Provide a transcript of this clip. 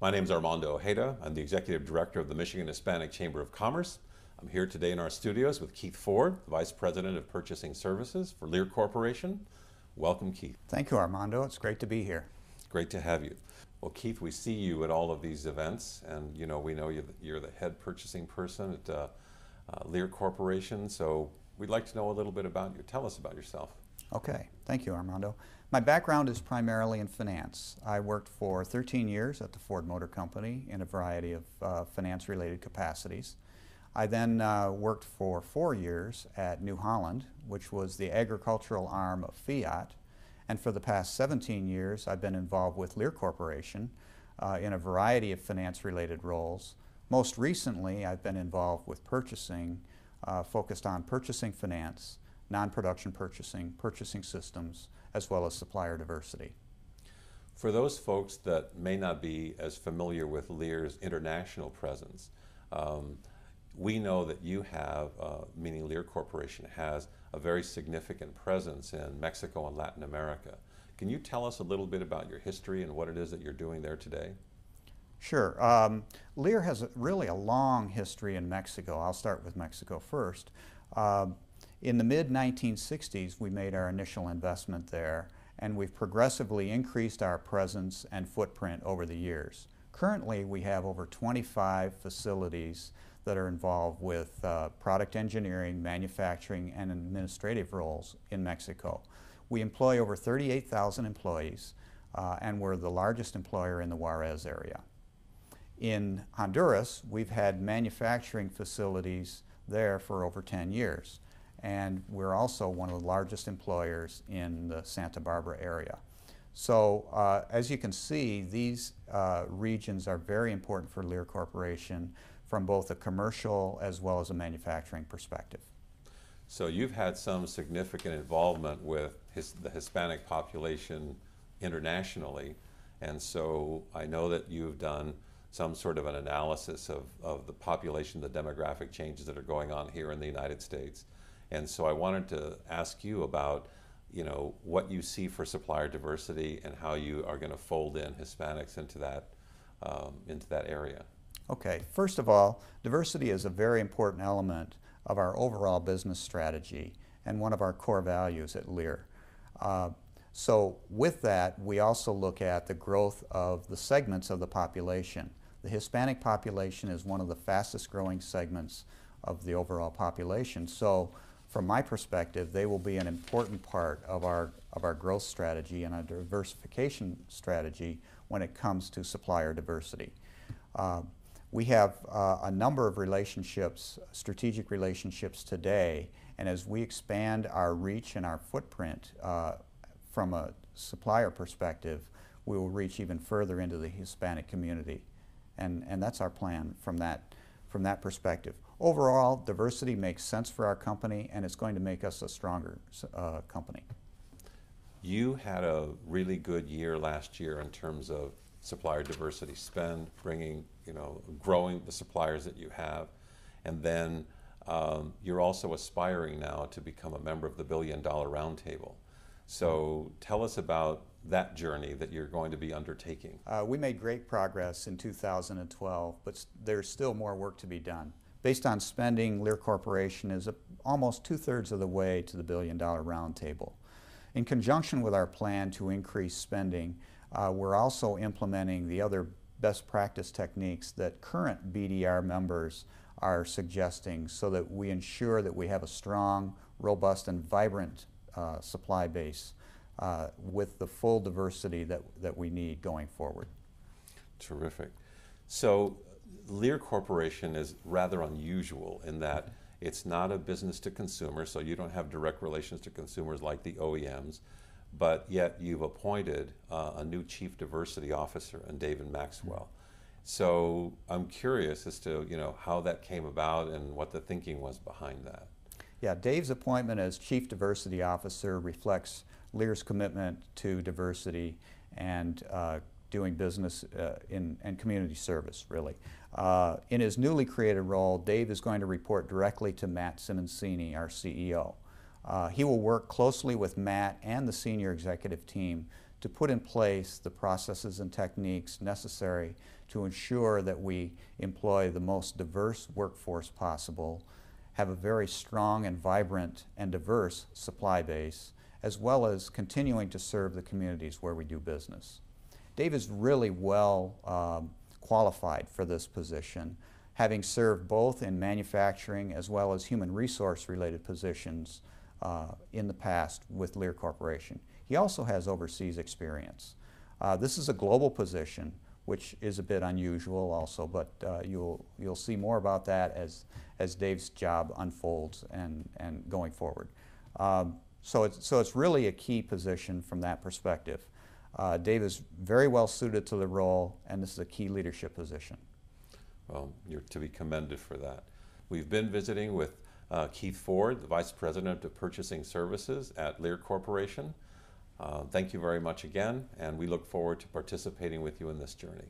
My name is Armando Ojeda. I'm the Executive Director of the Michigan Hispanic Chamber of Commerce. I'm here today in our studios with Keith Ford, the Vice President of Purchasing Services for Lear Corporation. Welcome, Keith. Thank you, Armando. It's great to be here. Great to have you. Well, Keith, we see you at all of these events, and we know you're the head purchasing person at Lear Corporation, so we'd like to know a little bit about you. Tell us about yourself. Okay, thank you, Armando. My background is primarily in finance. I worked for 13 years at the Ford Motor Company in a variety of finance-related capacities. I then worked for 4 years at New Holland, which was the agricultural arm of Fiat. And for the past 17 years, I've been involved with Lear Corporation in a variety of finance-related roles. Most recently, I've been involved with purchasing, focused on purchasing finance, non-production purchasing, purchasing systems, as well as supplier diversity. For those folks that may not be as familiar with Lear's international presence, we know that you have, meaning Lear Corporation, has a very significant presence in Mexico and Latin America. Can you tell us a little bit about your history and what it is that you're doing there today? Sure. Lear has really a long history in Mexico. I'll start with Mexico first. In the mid-1960s, we made our initial investment there, and we've progressively increased our presence and footprint over the years. Currently, we have over 25 facilities that are involved with product engineering, manufacturing, and administrative roles in Mexico. We employ over 38,000 employees, and we're the largest employer in the Juarez area. In Honduras, we've had manufacturing facilities there for over 10 years. And we're also one of the largest employers in the Santa Barbara area. So as you can see, these regions are very important for Lear Corporation from both a commercial as well as a manufacturing perspective. So you've had some significant involvement with the Hispanic population internationally, and so I know that you've done some sort of an analysis of the population, the demographic changes that are going on here in the United States. And so I wanted to ask you about, what you see for supplier diversity and how you are going to fold in Hispanics into that area. Okay, first of all, diversity is a very important element of our overall business strategy and one of our core values at Lear. So with that, we also look at the growth of the segments of the population. The Hispanic population is one of the fastest growing segments of the overall population. So from my perspective, they will be an important part of our growth strategy and our diversification strategy when it comes to supplier diversity. We have a number of relationships, strategic relationships today, and as we expand our reach and our footprint from a supplier perspective, we will reach even further into the Hispanic community. And that's our plan from that perspective. Overall, diversity makes sense for our company, and it's going to make us a stronger company. You had a really good year last year in terms of supplier diversity spend, growing the suppliers that you have, and then you're also aspiring now to become a member of the $1 billion roundtable. So tell us about that journey that you're going to be undertaking. We made great progress in 2012, but there's still more work to be done. Based on spending, Lear Corporation is almost 2/3 of the way to the $1 billion roundtable. In conjunction with our plan to increase spending, we're also implementing the other best practice techniques that current BDR members are suggesting so that we ensure that we have a strong, robust, and vibrant supply base with the full diversity that we need going forward. Terrific. So Lear Corporation is rather unusual in that it's not a business to consumer, so you don't have direct relations to consumers like the OEMs, but yet you've appointed a new Chief Diversity Officer in David Maxwell. So I'm curious as to how that came about and what the thinking was behind that. Yeah, Dave's appointment as Chief Diversity Officer reflects Lear's commitment to diversity and doing business and community service, really. In his newly created role, Dave is going to report directly to Matt Simoncini, our CEO. He will work closely with Matt and the senior executive team to put in place the processes and techniques necessary to ensure that we employ the most diverse workforce possible, have a very strong and vibrant and diverse supply base, as well as continuing to serve the communities where we do business. Dave is really well qualified for this position, having served both in manufacturing as well as human resource related positions in the past with Lear Corporation. He also has overseas experience. This is a global position, which is a bit unusual also, but you'll see more about that as Dave's job unfolds and going forward. So it's really a key position from that perspective. Dave is very well suited to the role, and this is a key leadership position. Well, you're to be commended for that. We've been visiting with Keith Ford, the Vice President of Purchasing Services at Lear Corporation. Thank you very much again, and we look forward to participating with you in this journey.